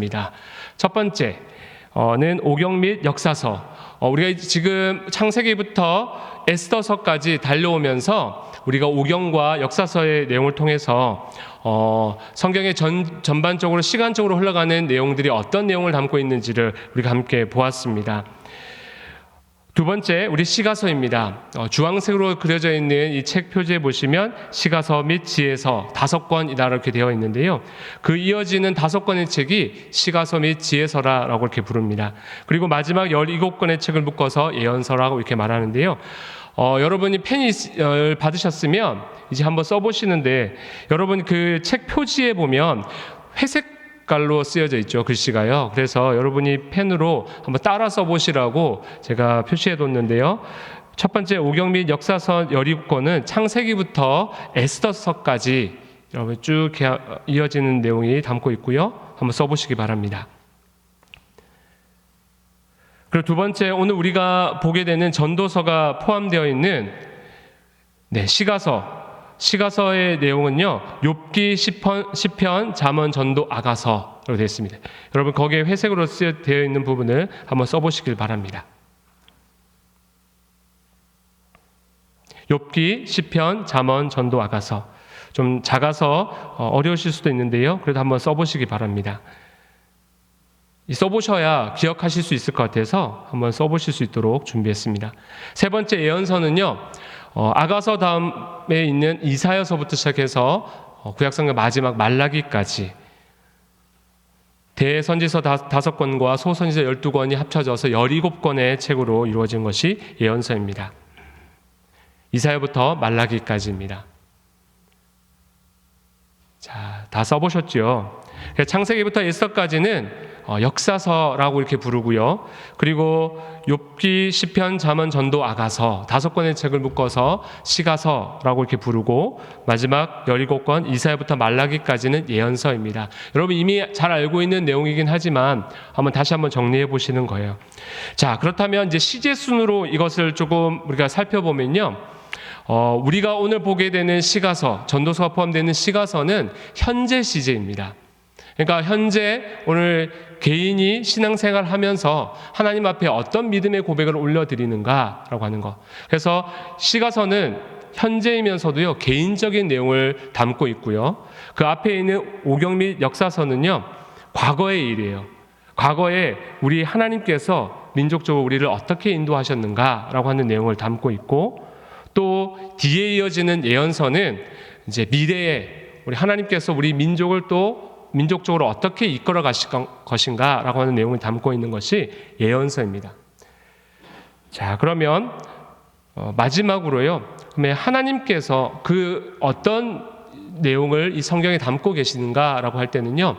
있습니다. 첫 번째는 오경 및 역사서. 우리가 지금 창세기부터 에스더서까지 달려오면서 우리가 오경과 역사서의 내용을 통해서 성경의 전반적으로 시간적으로 흘러가는 내용들이 어떤 내용을 담고 있는지를 우리가 함께 보았습니다. 두 번째, 우리 시가서입니다. 주황색으로 그려져 있는 이 책 표지에 보시면 시가서 및 지혜서 5권이다 이렇게 되어 있는데요. 그 이어지는 5권의 책이 시가서 및 지혜서라고 이렇게 부릅니다. 그리고 마지막 17권의 책을 묶어서 예언서라고 이렇게 말하는데요. 여러분이 펜을 받으셨으면 이제 한번 써보시는데, 여러분 그 책 표지에 보면 회색 깔로 쓰여져 있죠, 글씨가요. 그래서 여러분이 펜으로 한번 따라 써보시라고 제가 표시해 뒀는데요. 첫 번째, 오경 및 역사서 17권은 창세기부터 에스더서까지 여러분 쭉 이어지는 내용이 담고 있고요. 한번 써보시기 바랍니다. 그리고 두 번째, 오늘 우리가 보게 되는 전도서가 포함되어 있는 시가서의 내용은요, 욥기, 시편, 잠언, 전도, 아가서로 되어 있습니다. 여러분 거기에 회색으로 되어 있는 부분을 한번 써보시길 바랍니다. 욥기, 시편, 잠언, 전도, 아가서. 좀 작아서 어려우실 수도 있는데요. 그래도 한번 써보시기 바랍니다. 써보셔야 기억하실 수 있을 것 같아서 한번 써보실 수 있도록 준비했습니다. 세 번째 예언서는요, 아가서 다음에 있는 이사야서부터 시작해서 구약성경 마지막 말라기까지 대선지서 5권과 소선지서 12권이 합쳐져서 17권의 책으로 이루어진 것이 예언서입니다. 이사야부터 말라기까지입니다. 자, 다 써보셨죠? 창세기부터 에스더까지는 역사서라고 이렇게 부르고요. 그리고 욥기, 시편, 잠언, 전도, 아가서 5권의 책을 묶어서 시가서라고 이렇게 부르고, 마지막 17권 이사야부터 말라기까지는 예언서입니다. 여러분 이미 잘 알고 있는 내용이긴 하지만 다시 한번 정리해 보시는 거예요. 자, 그렇다면 이제 시제순으로 이것을 조금 우리가 살펴보면요, 우리가 오늘 보게 되는 시가서, 전도서가 포함되는 시가서는 현재 시제입니다. 그러니까 현재 오늘 개인이 신앙생활 하면서 하나님 앞에 어떤 믿음의 고백을 올려드리는가라고 하는 것. 그래서 시가서는 현재이면서도요, 개인적인 내용을 담고 있고요. 그 앞에 있는 오경 및 역사서는요, 과거의 일이에요. 과거에 우리 하나님께서 민족적으로 우리를 어떻게 인도하셨는가라고 하는 내용을 담고 있고, 또 뒤에 이어지는 예언서는 이제 미래에 우리 하나님께서 우리 민족을 또 민족적으로 어떻게 이끌어 가실 것인가라고 하는 내용을 담고 있는 것이 예언서입니다. 자, 그러면 마지막으로요, 하나님께서 그 어떤 내용을 이 성경에 담고 계시는가라고 할 때는요,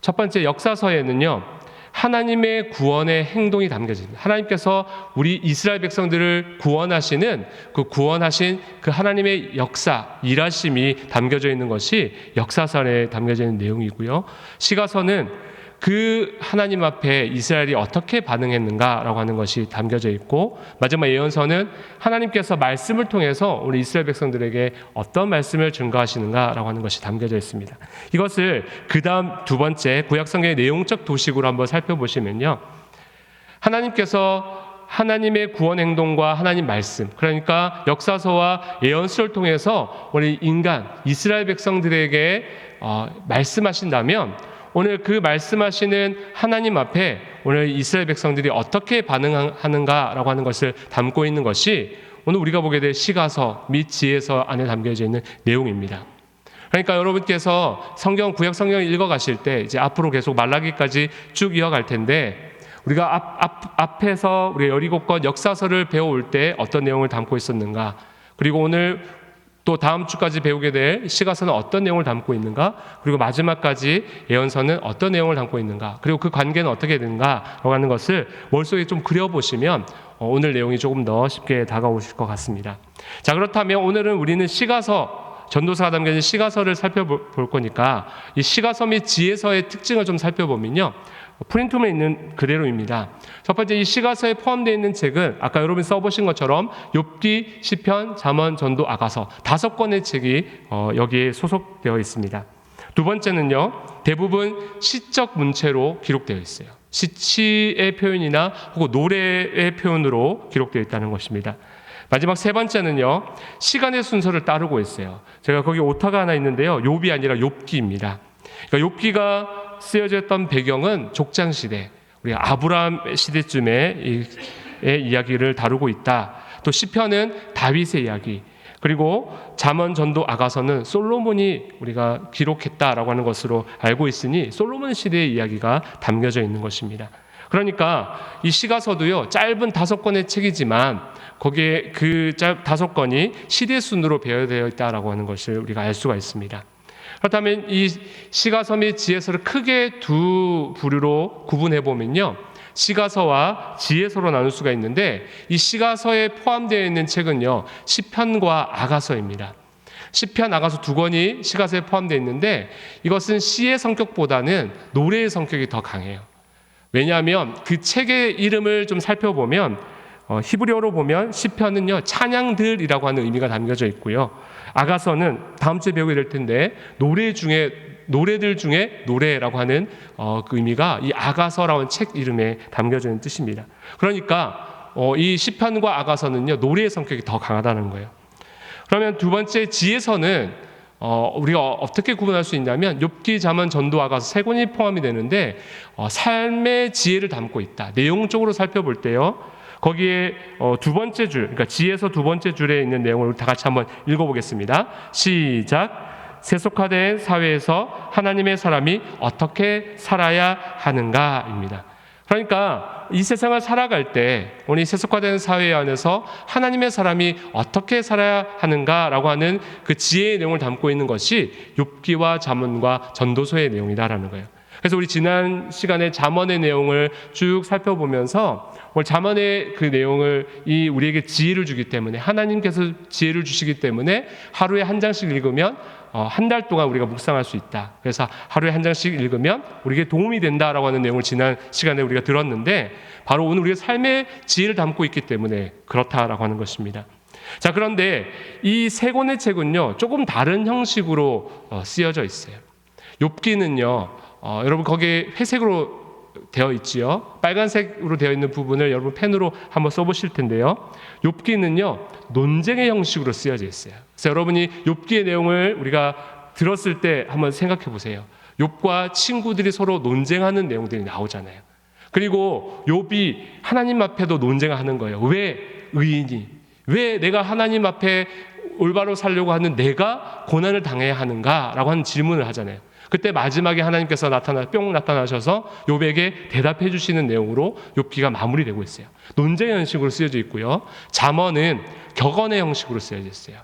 첫 번째 역사서에는요, 하나님의 구원의 행동이 담겨집니다. 하나님께서 우리 이스라엘 백성들을 구원하시는 구원하신 그 하나님의 역사, 일하심이 담겨져 있는 것이 역사서에 담겨져 있는 내용이고요. 시가서는 그 하나님 앞에 이스라엘이 어떻게 반응했는가라고 하는 것이 담겨져 있고, 마지막 예언서는 하나님께서 말씀을 통해서 우리 이스라엘 백성들에게 어떤 말씀을 증거하시는가라고 하는 것이 담겨져 있습니다. 이것을 그 다음 두 번째 구약성경의 내용적 도식으로 한번 살펴보시면요, 하나님께서 하나님의 구원 행동과 하나님 말씀, 그러니까 역사서와 예언서를 통해서 우리 인간 이스라엘 백성들에게 말씀하신다면, 오늘 그 말씀하시는 하나님 앞에 오늘 이스라엘 백성들이 어떻게 반응하는가라고 하는 것을 담고 있는 것이 오늘 우리가 보게 될 시가서 및 지혜서 안에 담겨져 있는 내용입니다. 그러니까 여러분께서 구약 성경을 읽어가실 때 이제 앞으로 계속 말라기까지 쭉 이어갈 텐데, 우리가 앞에서 우리 17권 역사서를 배워올 때 어떤 내용을 담고 있었는가, 그리고 오늘 또 다음 주까지 배우게 될 시가서는 어떤 내용을 담고 있는가, 그리고 마지막까지 예언서는 어떤 내용을 담고 있는가, 그리고 그 관계는 어떻게 되는가라고 하는 것을 머릿속에 좀 그려보시면 오늘 내용이 조금 더 쉽게 다가오실 것 같습니다. 자, 그렇다면 오늘은 우리는 시가서, 전도서가 담겨진 시가서를 살펴볼 거니까 이 시가서 및 지혜서의 특징을 좀 살펴보면요, 프린트홈에 있는 그대로입니다. 첫 번째, 이 시가서에 포함되어 있는 책은 아까 여러분이 써보신 것처럼 욥기, 시편, 잠언, 전도, 아가서 5권의 책이 여기에 소속되어 있습니다. 두 번째는요, 대부분 시적 문체로 기록되어 있어요. 시의 표현이나 혹은 노래의 표현으로 기록되어 있다는 것입니다. 마지막 세 번째는요, 시간의 순서를 따르고 있어요. 제가 거기 오타가 하나 있는데요, 욥이 아니라 욥기입니다. 그러니까 욥기가 쓰여져 있던 배경은 족장 시대, 우리 아브라함 시대쯤의 이야기를 다루고 있다. 또 시편은 다윗의 이야기, 그리고 잠언, 전도, 아가서는 솔로몬이 우리가 기록했다라고 하는 것으로 알고 있으니 솔로몬 시대의 이야기가 담겨져 있는 것입니다. 그러니까 이 시가서도요, 짧은 5권의 책이지만 거기에 그 5권이 시대 순으로 배열되어 있다라고 하는 것을 우리가 알 수가 있습니다. 그렇다면 이 시가서 및 지혜서를 크게 두 부류로 구분해 보면요, 시가서와 지혜서로 나눌 수가 있는데, 이 시가서에 포함되어 있는 책은요, 시편과 아가서입니다. 시편, 아가서 두 권이 시가서에 포함되어 있는데, 이것은 시의 성격보다는 노래의 성격이 더 강해요. 왜냐하면 그 책의 이름을 좀 살펴보면 히브리어로 보면 시편은요, 찬양들이라고 하는 의미가 담겨져 있고요, 아가서는 다음 주에 배우게 될 텐데 노래들 중에 노래라고 하는 그 의미가 이 아가서라고 하는 책 이름에 담겨져 있는 뜻입니다. 그러니까 이 시편과 아가서는요, 노래의 성격이 더 강하다는 거예요. 그러면 두 번째 지혜서는 우리가 어떻게 구분할 수 있냐면 욥기, 잠언, 전도, 아가서 세 권이 포함이 되는데 삶의 지혜를 담고 있다. 내용적으로 살펴볼 때요, 거기에 두 번째 줄, 그러니까 지혜서 두 번째 줄에 있는 내용을 다 같이 한번 읽어보겠습니다. 시작. 세속화된 사회에서 하나님의 사람이 어떻게 살아야 하는가입니다. 그러니까 이 세상을 살아갈 때 우리 세속화된 사회 안에서 하나님의 사람이 어떻게 살아야 하는가라고 하는 그 지혜의 내용을 담고 있는 것이 욥기와 잠언과 전도서의 내용이다라는 거예요. 그래서 우리 지난 시간에 잠언의 내용을 쭉 살펴보면서 오늘 잠언의 그 내용을 우리에게 지혜를 주기 때문에, 하나님께서 지혜를 주시기 때문에 하루에 한 장씩 읽으면 한 달 동안 우리가 묵상할 수 있다. 그래서 하루에 한 장씩 읽으면 우리에게 도움이 된다라고 하는 내용을 지난 시간에 우리가 들었는데, 바로 오늘 우리의 삶의 지혜를 담고 있기 때문에 그렇다라고 하는 것입니다. 자, 그런데 이 세 권의 책은요, 조금 다른 형식으로 쓰여져 있어요. 욥기는요, 여러분 거기에 회색으로 되어 있지요. 빨간색으로 되어 있는 부분을 여러분 펜으로 한번 써보실 텐데요, 욥기는요, 논쟁의 형식으로 쓰여져 있어요. 그래서 여러분이 욥기의 내용을 우리가 들었을 때 한번 생각해 보세요. 욥과 친구들이 서로 논쟁하는 내용들이 나오잖아요. 그리고 욥이 하나님 앞에도 논쟁하는 거예요. 왜 의인이, 왜 내가 하나님 앞에 올바로 살려고 하는 내가 고난을 당해야 하는가라고 하는 질문을 하잖아요. 그때 마지막에 하나님께서 나타나셔서 욥에게 대답해 주시는 내용으로 욥기가 마무리되고 있어요. 논쟁의 형식으로 쓰여져 있고요, 잠언은 격언의 형식으로 쓰여져 있어요.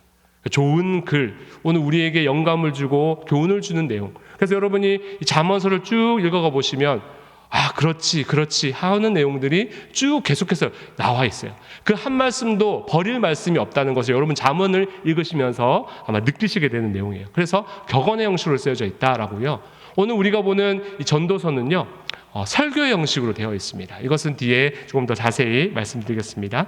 좋은 글, 오늘 우리에게 영감을 주고 교훈을 주는 내용. 그래서 여러분이 이 잠언서를 쭉 읽어가 보시면 그렇지 하는 내용들이 쭉 계속해서 나와 있어요. 그 한 말씀도 버릴 말씀이 없다는 것을 여러분 잠언을 읽으시면서 아마 느끼시게 되는 내용이에요. 그래서 격언의 형식으로 쓰여져 있다라고요. 오늘 우리가 보는 이 전도서는요, 설교의 형식으로 되어 있습니다. 이것은 뒤에 조금 더 자세히 말씀드리겠습니다.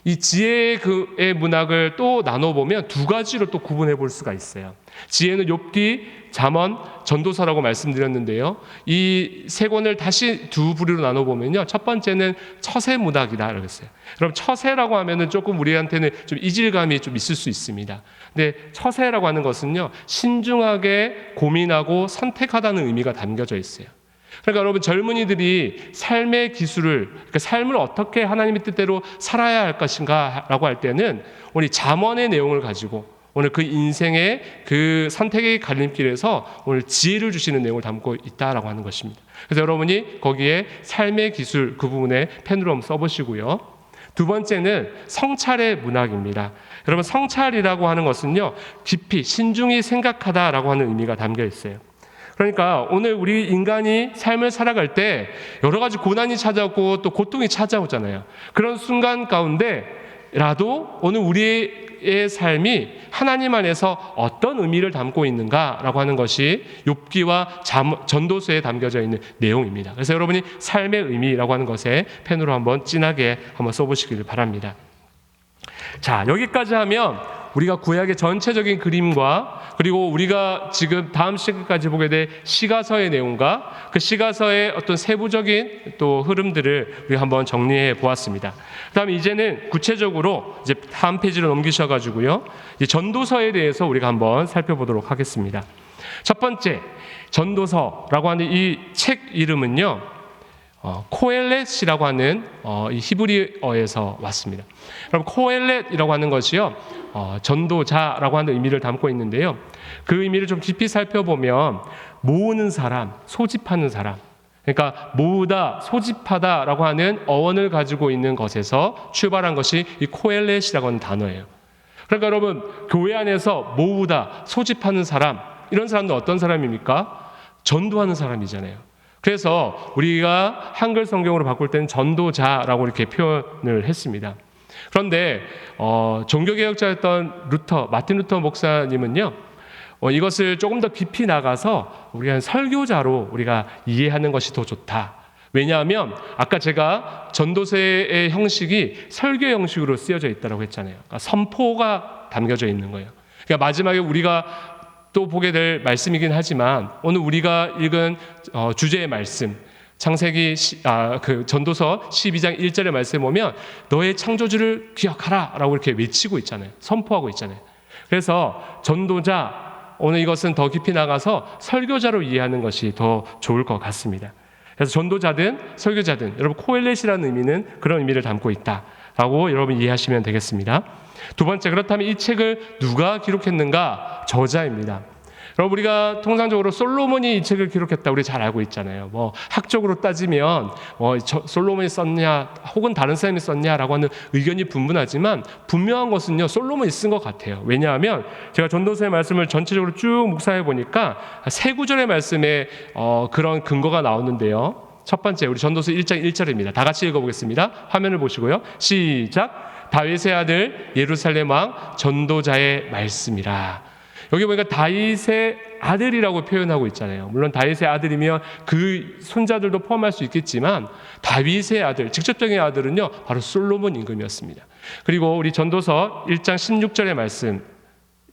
이 지혜의 문학을 또 나눠보면 두 가지로 또 구분해 볼 수가 있어요. 지혜는 욥기, 잠언, 전도서라고 말씀드렸는데요, 이 세 권을 다시 두 부류로 나눠보면요, 첫 번째는 처세 문학이다 라고 했어요. 그럼 처세라고 하면은 조금 우리한테는 좀 이질감이 좀 있을 수 있습니다. 근데 처세라고 하는 것은요, 신중하게 고민하고 선택하다는 의미가 담겨져 있어요. 그러니까 여러분, 젊은이들이 삶의 기술을, 그러니까 삶을 어떻게 하나님의 뜻대로 살아야 할 것인가 라고 할 때는 우리 잠언의 내용을 가지고 오늘 그 인생의 그 선택의 갈림길에서 오늘 지혜를 주시는 내용을 담고 있다라고 하는 것입니다. 그래서 여러분이 거기에 삶의 기술 그 부분에 펜으로 한번 써보시고요. 두 번째는 성찰의 문학입니다. 여러분, 성찰이라고 하는 것은요, 깊이 신중히 생각하다라고 하는 의미가 담겨 있어요. 그러니까 오늘 우리 인간이 삶을 살아갈 때 여러 가지 고난이 찾아오고 또 고통이 찾아오잖아요. 그런 순간 가운데라도 오늘 우리의 삶이 하나님 안에서 어떤 의미를 담고 있는가라고 하는 것이 욥기와 전도서에 담겨져 있는 내용입니다. 그래서 여러분이 삶의 의미라고 하는 것에 펜으로 한번 진하게 한번 써보시길 바랍니다. 자, 여기까지 하면 우리가 구약의 전체적인 그림과 그리고 우리가 지금 다음 시간까지 보게 될 시가서의 내용과 그 시가서의 어떤 세부적인 또 흐름들을 우리가 한번 정리해 보았습니다. 그다음에 이제는 구체적으로 이제 다음 페이지로 넘기셔가지고요, 이제 전도서에 대해서 우리가 한번 살펴보도록 하겠습니다. 첫 번째, 전도서라고 하는 이 책 이름은요, 코엘렛이라고 하는 이 히브리어에서 왔습니다. 여러분, 코엘렛이라고 하는 것이요, 전도자라고 하는 의미를 담고 있는데요, 그 의미를 좀 깊이 살펴보면 모으는 사람, 소집하는 사람, 그러니까 모으다, 소집하다라고 하는 어원을 가지고 있는 것에서 출발한 것이 이 코엘렛이라고 하는 단어예요. 그러니까 여러분, 교회 안에서 모으다, 소집하는 사람, 이런 사람도 어떤 사람입니까? 전도하는 사람이잖아요. 그래서 우리가 한글 성경으로 바꿀 때는 전도자라고 이렇게 표현을 했습니다. 그런데 종교개혁자였던 마틴 루터 목사님은요, 이것을 조금 더 깊이 나가서 우리가 설교자로 우리가 이해하는 것이 더 좋다. 왜냐하면 아까 제가 전도서의 형식이 설교 형식으로 쓰여져 있다고 했잖아요. 그러니까 선포가 담겨져 있는 거예요. 그러니까 마지막에 우리가 또 보게 될 말씀이긴 하지만 오늘 우리가 읽은 주제의 말씀, 창세기 그 전도서 12장 1절의 말씀에 보면 너의 창조주를 기억하라라고 이렇게 외치고 있잖아요. 선포하고 있잖아요. 그래서 전도자, 오늘 이것은 더 깊이 나가서 설교자로 이해하는 것이 더 좋을 것 같습니다. 그래서 전도자든 설교자든 여러분, 코엘렛이라는 의미는 그런 의미를 담고 있다라고 여러분 이해하시면 되겠습니다. 두 번째, 그렇다면 이 책을 누가 기록했는가? 저자입니다. 여러분, 우리가 통상적으로 솔로몬이 이 책을 기록했다 우리 잘 알고 있잖아요. 학적으로 따지면 솔로몬이 썼냐 혹은 다른 사람이 썼냐라고 하는 의견이 분분하지만 분명한 것은요, 솔로몬이 쓴 것 같아요. 왜냐하면 제가 전도서의 말씀을 전체적으로 쭉 묵상해 보니까 세 구절의 말씀에 그런 근거가 나오는데요. 첫 번째, 우리 전도서 1장 1절입니다. 다 같이 읽어보겠습니다. 화면을 보시고요. 시작. 다윗의 아들 예루살렘 왕 전도자의 말씀이라. 여기 보니까 다윗의 아들이라고 표현하고 있잖아요. 물론 다윗의 아들이면 그 손자들도 포함할 수 있겠지만 다윗의 아들, 직접적인 아들은요, 바로 솔로몬 임금이었습니다. 그리고 우리 전도서 1장 16절의 말씀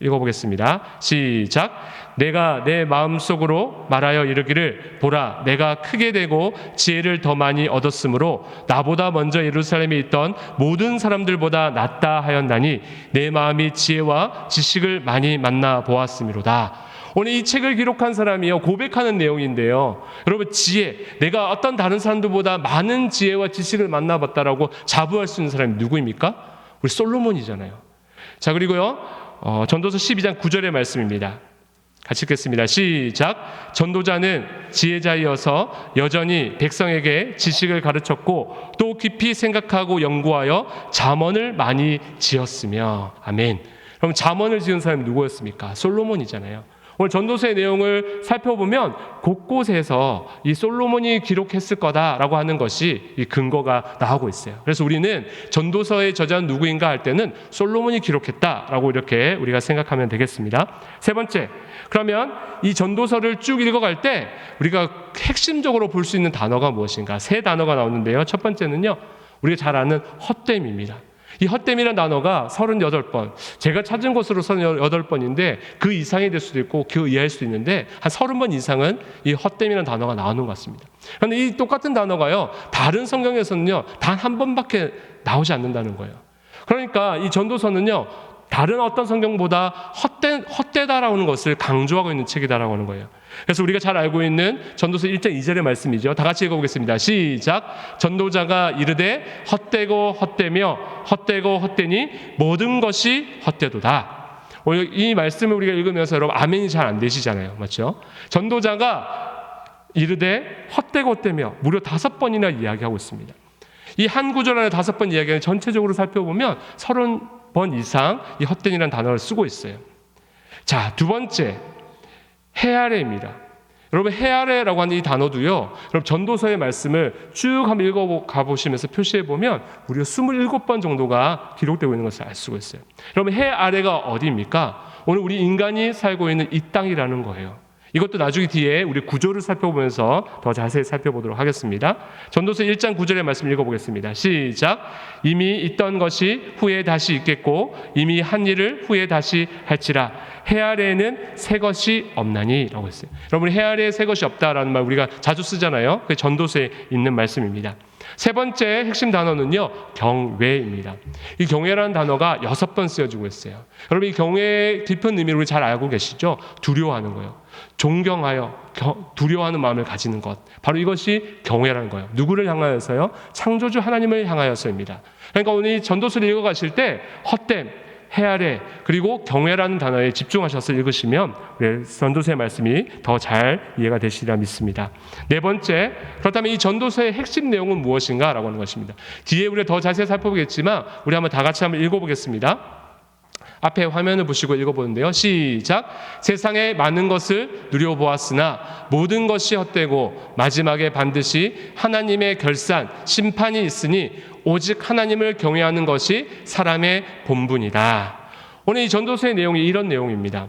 읽어보겠습니다. 시작. 내가 내 마음속으로 말하여 이르기를 보라, 내가 크게 되고 지혜를 더 많이 얻었으므로 나보다 먼저 예루살렘에 있던 모든 사람들보다 낫다 하였나니 내 마음이 지혜와 지식을 많이 만나 보았음이로다. 오늘 이 책을 기록한 사람이요, 고백하는 내용인데요, 여러분, 지혜, 내가 어떤 다른 사람들보다 많은 지혜와 지식을 만나봤다라고 자부할 수 있는 사람이 누구입니까? 우리 솔로몬이잖아요. 자, 그리고요, 전도서 12장 9절의 말씀입니다. 같이 읽겠습니다. 시작. 전도자는 지혜자이어서 여전히 백성에게 지식을 가르쳤고 또 깊이 생각하고 연구하여 잠언을 많이 지었으며. 아멘. 그럼 잠언을 지은 사람이 누구였습니까? 솔로몬이잖아요. 오늘 전도서의 내용을 살펴보면 곳곳에서 이 솔로몬이 기록했을 거다라고 하는 것이 이 근거가 나오고 있어요. 그래서 우리는 전도서의 저자는 누구인가 할 때는 솔로몬이 기록했다라고 이렇게 우리가 생각하면 되겠습니다. 세 번째, 그러면 이 전도서를 쭉 읽어갈 때 우리가 핵심적으로 볼 수 있는 단어가 무엇인가? 세 단어가 나오는데요. 첫 번째는요, 우리가 잘 아는 헛됨입니다. 이 헛됨이라는 단어가 38번, 제가 찾은 것으로 38번인데 그 이상이 될 수도 있고 그 이하일 수도 있는데 한 30번 이상은 이 헛됨이라는 단어가 나오는 것 같습니다. 그런데 이 똑같은 단어가요, 다른 성경에서는요, 단 한 번밖에 나오지 않는다는 거예요. 그러니까 이 전도서는요, 다른 어떤 성경보다 헛되다라는 것을 강조하고 있는 책이다라고 하는 거예요. 그래서 우리가 잘 알고 있는 전도서 1장 2절의 말씀이죠. 다 같이 읽어보겠습니다. 시작. 전도자가 이르되 헛되고 헛되며 헛되고 헛되니 모든 것이 헛되도다. 이 말씀을 우리가 읽으면서 여러분 아멘이 잘 안 되시잖아요. 맞죠? 전도자가 이르되 헛되고 헛되며 무려 5번이나 이야기하고 있습니다. 이 한 구절 안에 5번 이야기는 전체적으로 살펴보면 30번 이상 이 헛된이라는 단어를 쓰고 있어요. 자, 두 번째, 해 아래입니다. 여러분, 해 아래라고 하는 이 단어도요, 여러분 전도서의 말씀을 쭉 한번 읽어가 보시면서 표시해 보면 무려 27번 정도가 기록되고 있는 것을 알 수가 있어요. 여러분, 해 아래가 어디입니까? 오늘 우리 인간이 살고 있는 이 땅이라는 거예요. 이것도 나중에 뒤에 우리 구조를 살펴보면서 더 자세히 살펴보도록 하겠습니다. 전도서 1장 9절의 말씀 읽어보겠습니다. 시작. 이미 있던 것이 후에 다시 있겠고 이미 한 일을 후에 다시 할지라 해 아래에는 새 것이 없나니 라고 했어요. 여러분, 해 아래에 새 것이 없다라는 말 우리가 자주 쓰잖아요. 그 전도서에 있는 말씀입니다. 세 번째 핵심 단어는요, 경외입니다. 이 경외라는 단어가 6번 쓰여지고 있어요. 여러분, 이 경외의 깊은 의미를 우리 잘 알고 계시죠? 두려워하는 거예요. 존경하여 두려워하는 마음을 가지는 것, 바로 이것이 경외라는 거예요. 누구를 향하여서요? 창조주 하나님을 향하여서입니다. 그러니까 오늘 이 전도서를 읽어가실 때 헛됨, 해 아래, 그리고 경외라는 단어에 집중하셔서 읽으시면 우리 전도서의 말씀이 더 잘 이해가 되시리라 믿습니다. 네 번째, 그렇다면 이 전도서의 핵심 내용은 무엇인가? 라고 하는 것입니다. 뒤에 우리가 더 자세히 살펴보겠지만 우리 한번 다 같이 한번 읽어보겠습니다. 앞에 화면을 보시고 읽어보는데요. 시작. 세상의 많은 것을 누려보았으나 모든 것이 헛되고 마지막에 반드시 하나님의 결산, 심판이 있으니 오직 하나님을 경외하는 것이 사람의 본분이다. 오늘 이 전도서의 내용이 이런 내용입니다.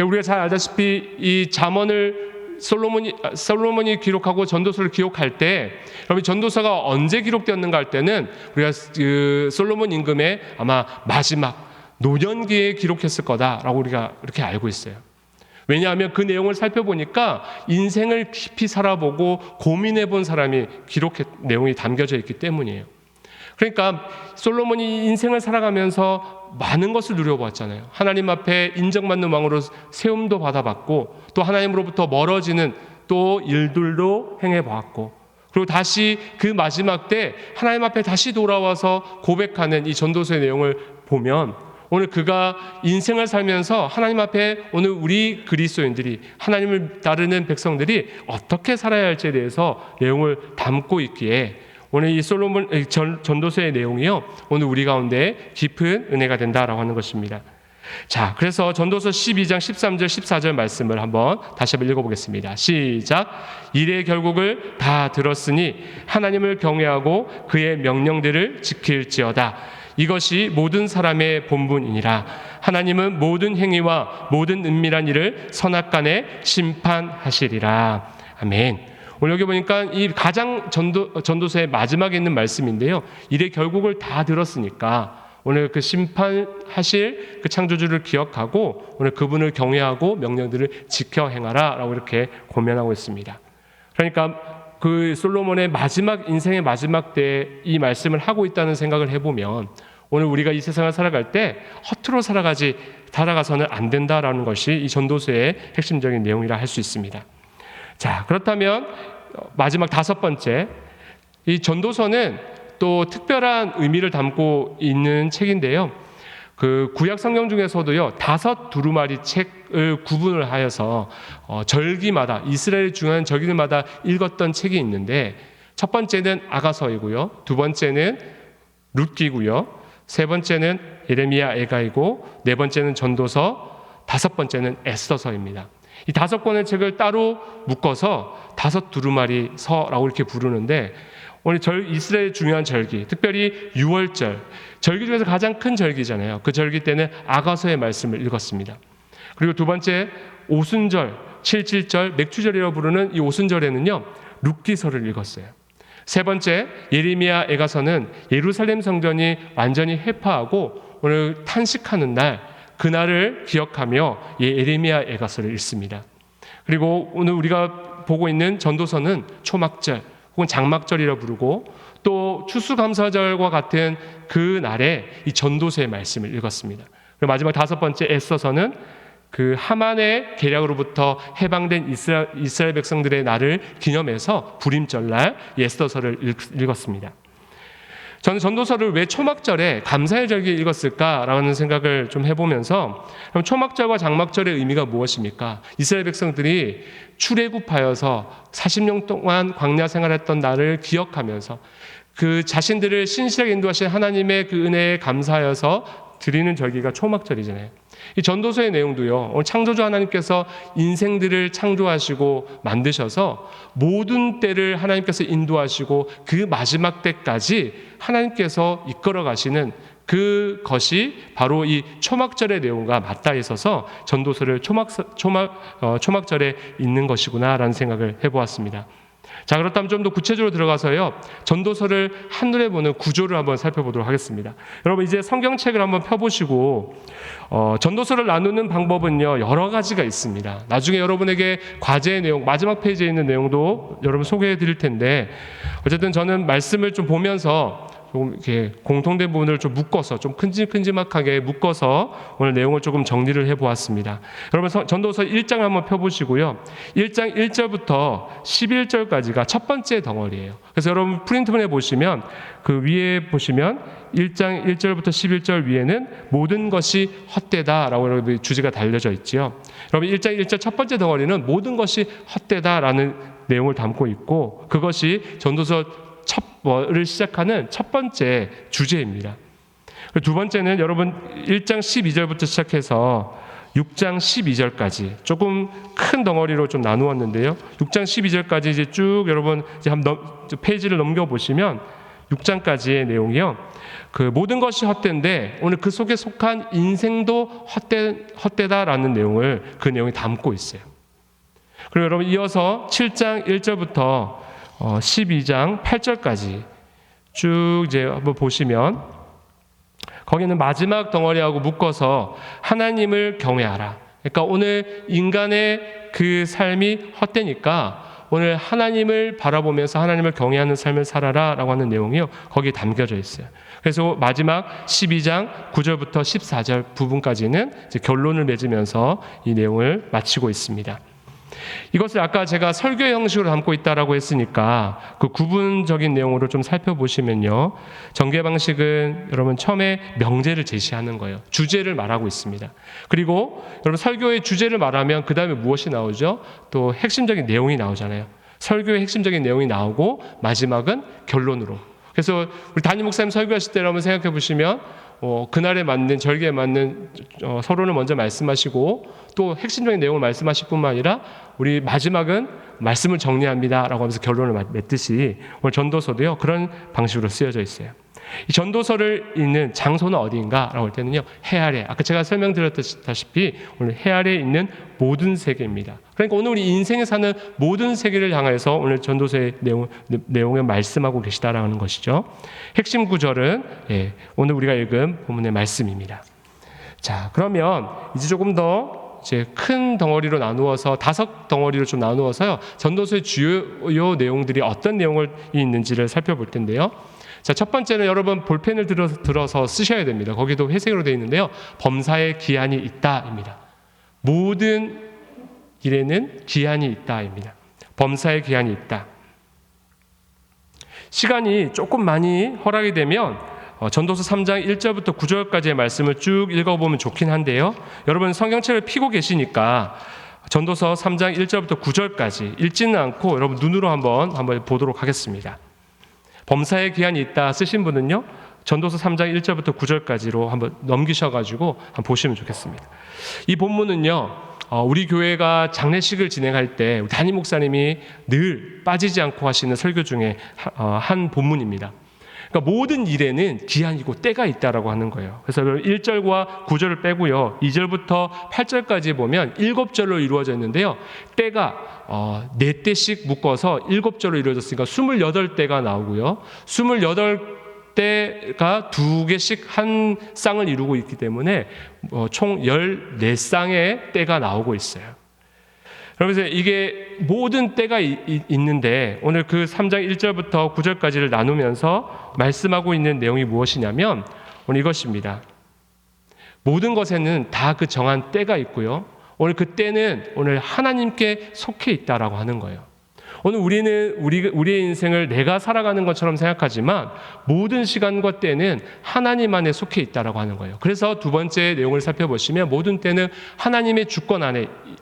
우리가 잘 알다시피 이 잠언을 솔로몬이 기록하고 전도서를 기록할 때, 여러분, 전도서가 언제 기록되었는가 할 때는 우리가 그 솔로몬 임금의 아마 마지막 노년기에 기록했을 거다라고 우리가 이렇게 알고 있어요. 왜냐하면 그 내용을 살펴보니까 인생을 깊이 살아보고 고민해 본 사람이 내용이 담겨져 있기 때문이에요. 그러니까 솔로몬이 인생을 살아가면서 많은 것을 누려보았잖아요. 하나님 앞에 인정받는 왕으로 세움도 받아봤고, 또 하나님으로부터 멀어지는 또 일들도 행해보았고, 그리고 다시 그 마지막 때 하나님 앞에 다시 돌아와서 고백하는 이 전도서의 내용을 보면, 오늘 그가 인생을 살면서 하나님 앞에 오늘 우리 그리스도인들이, 하나님을 따르는 백성들이 어떻게 살아야 할지에 대해서 내용을 담고 있기에 오늘 이 솔로몬 전도서의 내용이요, 오늘 우리 가운데 깊은 은혜가 된다라고 하는 것입니다. 자, 그래서 전도서 12장 13절 14절 말씀을 다시 한번 읽어보겠습니다. 시작. 일의 결국을 다 들었으니 하나님을 경외하고 그의 명령들을 지킬지어다. 이것이 모든 사람의 본분이니라. 하나님은 모든 행위와 모든 은밀한 일을 선악간에 심판하시리라. 아멘. 오늘 여기 보니까 이 가장 전도서의 마지막에 있는 말씀인데요, 일의 결국을 다 들었으니까 오늘 그 심판하실 그 창조주를 기억하고 오늘 그분을 경외하고 명령들을 지켜 행하라 라고 이렇게 권면하고 있습니다. 그러니까 그 솔로몬의 인생의 마지막 때에 이 말씀을 하고 있다는 생각을 해보면 오늘 우리가 이 세상을 살아갈 때 허투루 살아가서는 안 된다라는 것이 이 전도서의 핵심적인 내용이라 할 수 있습니다. 자, 그렇다면 마지막 5번째, 이 전도서는 또 특별한 의미를 담고 있는 책인데요, 그 구약 성경 중에서도요 5 두루마리 책을 구분을 하여서 절기마다, 이스라엘 중요한 절기마다 읽었던 책이 있는데, 첫 번째는 아가서이고요, 두 번째는 룻기고요, 세 번째는 예레미야 애가이고, 네 번째는 전도서, 5번째는 에스더서입니다. 이 5권의 책을 따로 묶어서 5 두루마리 서라고 이렇게 부르는데, 오늘 이스라엘 중요한 절기, 특별히 유월절, 절기 중에서 가장 큰 절기잖아요. 그 절기 때는 아가서의 말씀을 읽었습니다. 그리고 두 번째 오순절, 칠칠절, 맥추절이라고 부르는 이 오순절에는요 룻기서를 읽었어요. 세 번째 예레미야 애가서는 예루살렘 성전이 완전히 회파하고 오늘 탄식하는 날, 그날을 기억하며 예레미야 애가서를 읽습니다. 그리고 오늘 우리가 보고 있는 전도서는 초막절 혹은 장막절이라 부르고, 또 추수감사절과 같은 그 날에 이 전도서의 말씀을 읽었습니다. 그리고 마지막 5번째 에스더서는 그 하만의 계략으로부터 해방된 이스라엘 백성들의 날을 기념해서 불임절날 에스더서를 읽었습니다. 저는 전도서를 왜 초막절에 감사의 절기에 읽었을까라는 생각을 좀 해보면서, 그럼 초막절과 장막절의 의미가 무엇입니까? 이스라엘 백성들이 출애굽하여서 40년 동안 광야 생활했던 날을 기억하면서 그 자신들을 신실하게 인도하신 하나님의 그 은혜에 감사하여서 드리는 절기가 초막절이잖아요. 이 전도서의 내용도요, 오늘 창조주 하나님께서 인생들을 창조하시고 만드셔서 모든 때를 하나님께서 인도하시고 그 마지막 때까지 하나님께서 이끌어 가시는 그것이 바로 이 초막절의 내용과 맞닿아 있어서 전도서를 초막절에 있는 것이구나라는 생각을 해보았습니다. 자, 그렇다면 좀 더 구체적으로 들어가서요, 전도서를 한눈에 보는 구조를 한번 살펴보도록 하겠습니다. 여러분, 이제 성경책을 한번 펴보시고 전도서를 나누는 방법은요, 여러 가지가 있습니다. 나중에 여러분에게 과제의 내용, 마지막 페이지에 있는 내용도 여러분 소개해 드릴 텐데, 어쨌든 저는 말씀을 좀 보면서 조금 이렇게 공통된 부분을 좀 묶어서, 좀 큼직큼직하게 묶어서 오늘 내용을 조금 정리를 해보았습니다. 여러분, 전도서 1장 한번 펴보시고요. 1장 1절부터 11절까지가 첫 번째 덩어리예요. 그래서 여러분 프린트본에 보시면 그 위에 보시면 1장 1절부터 11절 위에는 모든 것이 헛되다라고 여러분 주제가 달려져 있지요. 여러분 1장 1절 첫 번째 덩어리는 모든 것이 헛되다라는 내용을 담고 있고, 그것이 전도서 를 시작하는 첫 번째 주제입니다. 두 번째는 여러분 1장 12절부터 시작해서 6장 12절까지 조금 큰 덩어리로 좀 나누었는데요. 6장 12절까지 이제 쭉 여러분 이제 한번 페이지를 넘겨 보시면 6장까지의 내용이요. 그 모든 것이 헛된데 오늘 그 속에 속한 인생도 헛되다라는 내용을 그 내용이 담고 있어요. 그리고 여러분 이어서 7장 1절부터 12장 8절까지 쭉 이제 한번 보시면 거기는 마지막 덩어리하고 묶어서 하나님을 경외하라. 그러니까 오늘 인간의 그 삶이 헛되니까 오늘 하나님을 바라보면서 하나님을 경외하는 삶을 살아라라고 하는 내용이요, 거기에 담겨져 있어요. 그래서 마지막 12장 9절부터 14절 부분까지는 이제 결론을 맺으면서 이 내용을 마치고 있습니다. 이것을 아까 제가 설교의 형식으로 담고 있다라고 했으니까 그 구분적인 내용으로 좀 살펴보시면요, 전개 방식은 여러분 처음에 명제를 제시하는 거예요. 주제를 말하고 있습니다. 그리고 여러분 설교의 주제를 말하면 그 다음에 무엇이 나오죠? 또 핵심적인 내용이 나오잖아요. 설교의 핵심적인 내용이 나오고 마지막은 결론으로. 그래서 우리 담임 목사님 설교하실 때 여러분 생각해 보시면 그날에 맞는 절기에 맞는 서론을 먼저 말씀하시고 또 핵심적인 내용을 말씀하실 뿐만 아니라 우리 마지막은 말씀을 정리합니다라고 하면서 결론을 맺듯이 오늘 전도서도요 그런 방식으로 쓰여져 있어요. 이 전도서를 읽는 장소는 어디인가라고 할 때는요, 해 아래, 아까 제가 설명드렸다시피 오늘 해 아래에 있는 모든 세계입니다. 그러니까 오늘 우리 인생에 사는 모든 세계를 향해서 오늘 전도서의 내용을 말씀하고 계시다라는 것이죠. 핵심 구절은 오늘 우리가 읽은 본문의 말씀입니다. 자, 그러면 이제 조금 더 이제 큰 덩어리로 나누어서 5덩어리로 좀 나누어서요, 전도서의 주요 내용들이 어떤 내용이 있는지를 살펴볼 텐데요. 자, 첫 번째는 여러분 볼펜을 들어서 쓰셔야 됩니다. 거기도 회색으로 되어 있는데요. 범사에 기한이 있다입니다. 모든 일에는 기한이 있다입니다. 범사에 기한이 있다. 시간이 조금 많이 허락이 되면 전도서 3장 1절부터 9절까지의 말씀을 쭉 읽어보면 좋긴 한데요. 여러분 성경책을 펴고 계시니까 전도서 3장 1절부터 9절까지 읽지는 않고 여러분 눈으로 한번 보도록 하겠습니다. 범사에 기한이 있다 쓰신 분은요, 전도서 3장 1절부터 9절까지로 한번 넘기셔가지고 한번 보시면 좋겠습니다. 이 본문은요, 우리 교회가 장례식을 진행할 때 담임 목사님이 늘 빠지지 않고 하시는 설교 중에 한 본문입니다. 그러니까 모든 일에는 기한이고 때가 있다라고 하는 거예요. 그래서 1절과 9절을 빼고요, 2절부터 8절까지 보면 7절로 이루어져 있는데요, 때가 4때씩 묶어서 7절로 이루어졌으니까 28때가 나오고요, 28때가 2개씩 한 쌍을 이루고 있기 때문에 총 14쌍의 때가 나오고 있어요. 그러면서 이게 모든 때가 있는데 오늘 그 3장 1절부터 9절까지를 나누면서 말씀하고 있는 내용이 무엇이냐면 오늘 이것입니다. 모든 것에는 다 그 정한 때가 있고요, 오늘 그 때는 오늘 하나님께 속해 있다라고 하는 거예요. 오늘 우리는 우리의 인생을 내가 살아가는 것처럼 생각하지만 모든 시간과 때는 하나님 안에 속해 있다라고 하는 거예요. 그래서 두 번째 내용을 살펴보시면 모든 때는 하나님의 주권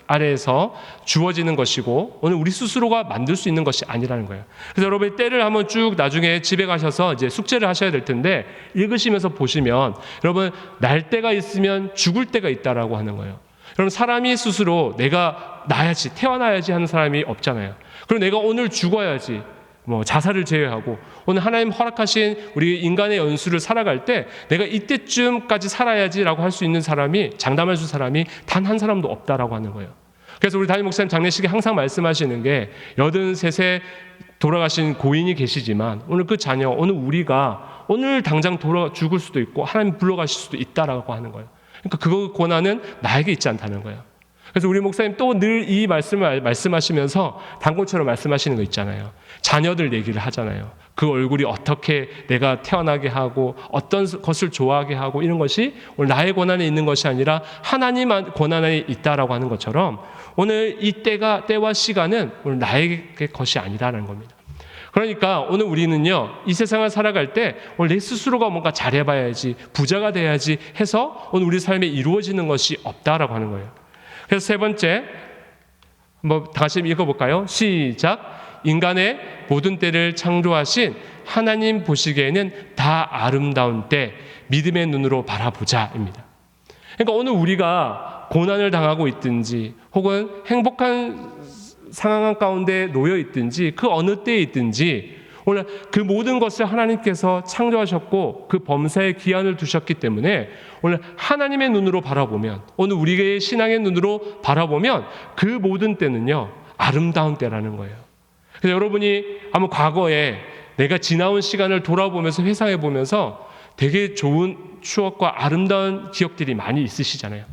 아래에서 주어지는 것이고 오늘 우리 스스로가 만들 수 있는 것이 아니라는 거예요. 그래서 여러분이 때를 한번 쭉 나중에 집에 가셔서 이제 숙제를 하셔야 될 텐데 읽으시면서 보시면 여러분 날 때가 있으면 죽을 때가 있다라고 하는 거예요. 여러분 사람이 스스로 내가 나야지, 태어나야지 하는 사람이 없잖아요. 그리고 내가 오늘 죽어야지, 자살을 제외하고 오늘 하나님 허락하신 우리 인간의 연수를 살아갈 때 내가 이때쯤까지 살아야지라고 할 수 있는 사람이, 장담할 수 있는 사람이 단 한 사람도 없다라고 하는 거예요. 그래서 우리 담임 목사님 장례식에 항상 말씀하시는 게 83세 돌아가신 고인이 계시지만 오늘 그 자녀, 오늘 우리가 오늘 당장 죽을 수도 있고 하나님 불러가실 수도 있다라고 하는 거예요. 그러니까 그 고난은 나에게 있지 않다는 거예요. 그래서 우리 목사님 또 늘 이 말씀을 말씀하시면서 단골처럼 말씀하시는 거 있잖아요. 자녀들 얘기를 하잖아요. 그 얼굴이 어떻게 내가 태어나게 하고 어떤 것을 좋아하게 하고 이런 것이 오늘 나의 고난에 있는 것이 아니라 하나님 고난에 있다라고 하는 것처럼 오늘 이 때와 시간은 오늘 나의 것이 아니다라는 겁니다. 그러니까 오늘 우리는요, 이 세상을 살아갈 때 오늘 내 스스로가 뭔가 잘해봐야지, 부자가 돼야지 해서 오늘 우리 삶에 이루어지는 것이 없다라고 하는 거예요. 그래서 세 번째, 다시 읽어볼까요? 시작. 인간의 모든 때를 창조하신 하나님 보시기에는 다 아름다운 때, 믿음의 눈으로 바라보자입니다. 그러니까 오늘 우리가 고난을 당하고 있든지 혹은 행복한 상황 가운데 놓여 있든지 그 어느 때에 있든지 오늘 그 모든 것을 하나님께서 창조하셨고 그 범사에 기한을 두셨기 때문에 오늘 하나님의 눈으로 바라보면, 오늘 우리의 신앙의 눈으로 바라보면 그 모든 때는요 아름다운 때라는 거예요. 그래서 여러분이 아마 과거에 내가 지나온 시간을 돌아보면서 회상해 보면서 되게 좋은 추억과 아름다운 기억들이 많이 있으시잖아요.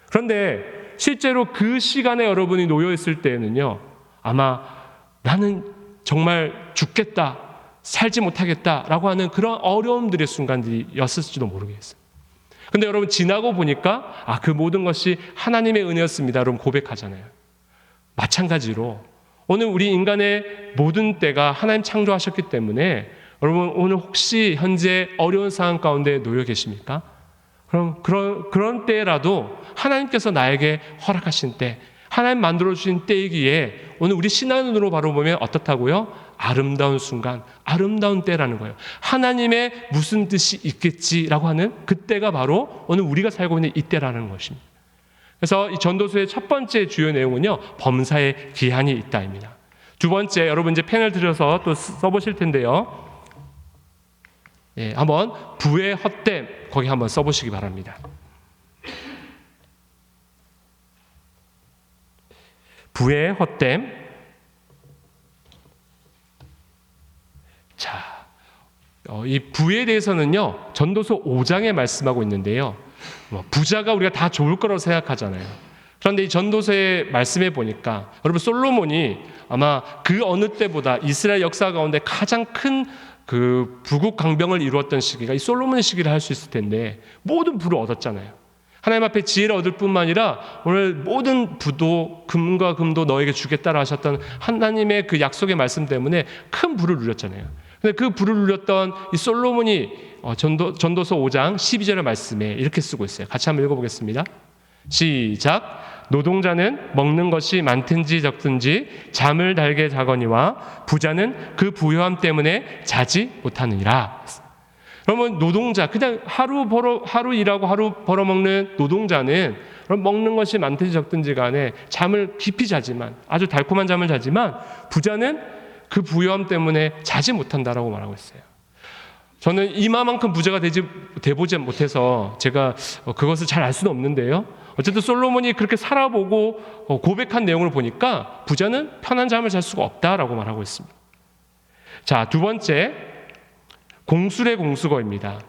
그런데 실제로 그 시간에 여러분이 놓여 있을 때에는요, 아마 나는 정말 죽겠다, 살지 못하겠다라고 하는 그런 어려움들의 순간들이었을지도 모르겠어요. 근데 여러분 지나고 보니까 그 모든 것이 하나님의 은혜였습니다. 여러분 고백하잖아요. 마찬가지로 오늘 우리 인간의 모든 때가 하나님 창조하셨기 때문에 여러분 오늘 혹시 현재 어려운 상황 가운데 놓여 계십니까? 그럼 그런 때라도 하나님께서 나에게 허락하신 때, 하나님 만들어주신 때이기에 오늘 우리 신앙의 눈으로 바로 보면 어떻다고요? 아름다운 순간, 아름다운 때라는 거예요. 하나님의 무슨 뜻이 있겠지라고 하는 그때가 바로 오늘 우리가 살고 있는 이때라는 것입니다. 그래서 이 전도서의 첫 번째 주요 내용은요, 범사에 기한이 있다입니다. 두 번째, 여러분 이제 펜을 들여서 또 써보실 텐데요. 한번 부의 헛됨, 거기 한번 써보시기 바랍니다. 부의 헛됨. 자, 이 부에 대해서는요, 전도서 5장에 말씀하고 있는데요. 부자가 우리가 다 좋을 거라고 생각하잖아요. 그런데 이 전도서의 말씀해 보니까 여러분 솔로몬이 아마 그 어느 때보다 이스라엘 역사 가운데 가장 큰 그 부국 강병을 이루었던 시기가 이 솔로몬의 시기를 할 수 있을 텐데 모든 부를 얻었잖아요. 하나님 앞에 지혜를 얻을 뿐만 아니라 오늘 모든 부도 금과 금도 너에게 주겠다라 하셨던 하나님의 그 약속의 말씀 때문에 큰 부를 누렸잖아요. 근데 그 부를 누렸던 이 솔로몬이 전도서 5장 12절의 말씀에 이렇게 쓰고 있어요. 같이 한번 읽어보겠습니다. 시작. 노동자는 먹는 것이 많든지 적든지 잠을 달게 자거니와 부자는 그 부요함 때문에 자지 못하느니라. 그러면 노동자, 그냥 하루 일하고 하루 벌어먹는 노동자는 먹는 것이 많든지 적든지 간에 잠을 깊이 자지만, 아주 달콤한 잠을 자지만 부자는 그 부요함 때문에 자지 못한다라고 말하고 있어요. 저는 이마만큼 부자가 돼보지 못해서 제가 그것을 잘 알 수는 없는데요. 어쨌든 솔로몬이 그렇게 살아보고 고백한 내용을 보니까 부자는 편한 잠을 잘 수가 없다라고 말하고 있습니다. 자, 두 번째, 공술의 공수거입니다.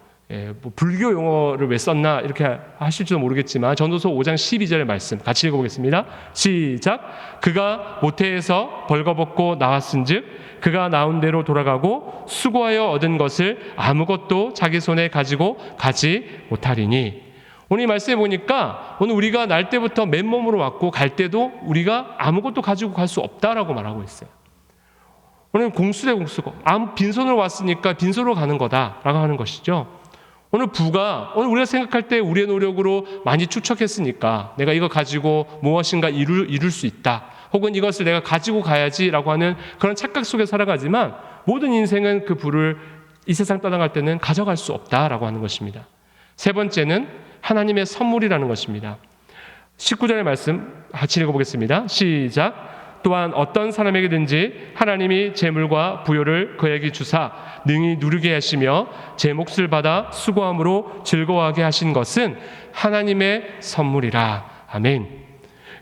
불교 용어를 왜 썼나 이렇게 하실지도 모르겠지만 전도서 5장 12절의 말씀 같이 읽어보겠습니다. 시작. 그가 모태에서 벌거벗고 나왔은즉 그가 나온 대로 돌아가고 수고하여 얻은 것을 아무것도 자기 손에 가지고 가지 못하리니. 오늘 이 말씀해 보니까 오늘 우리가 날 때부터 맨몸으로 왔고 갈 때도 우리가 아무것도 가지고 갈 수 없다라고 말하고 있어요. 오늘 공수대 공수고 빈손으로 왔으니까 빈손으로 가는 거다라고 하는 것이죠. 오늘 부가 오늘 우리가 생각할 때 우리의 노력으로 많이 축적했으니까 내가 이거 가지고 무엇인가 이룰 수 있다. 혹은 이것을 내가 가지고 가야지라고 하는 그런 착각 속에 살아가지만 모든 인생은 그 부를 이 세상 떠나갈 때는 가져갈 수 없다라고 하는 것입니다. 세 번째는 하나님의 선물이라는 것입니다. 19절의 말씀 같이 읽어보겠습니다. 시작. 또한 어떤 사람에게든지 하나님이 재물과 부요를 그에게 주사 능히 누리게 하시며 제 몫을 받아 수고함으로 즐거워하게 하신 것은 하나님의 선물이라. 아멘.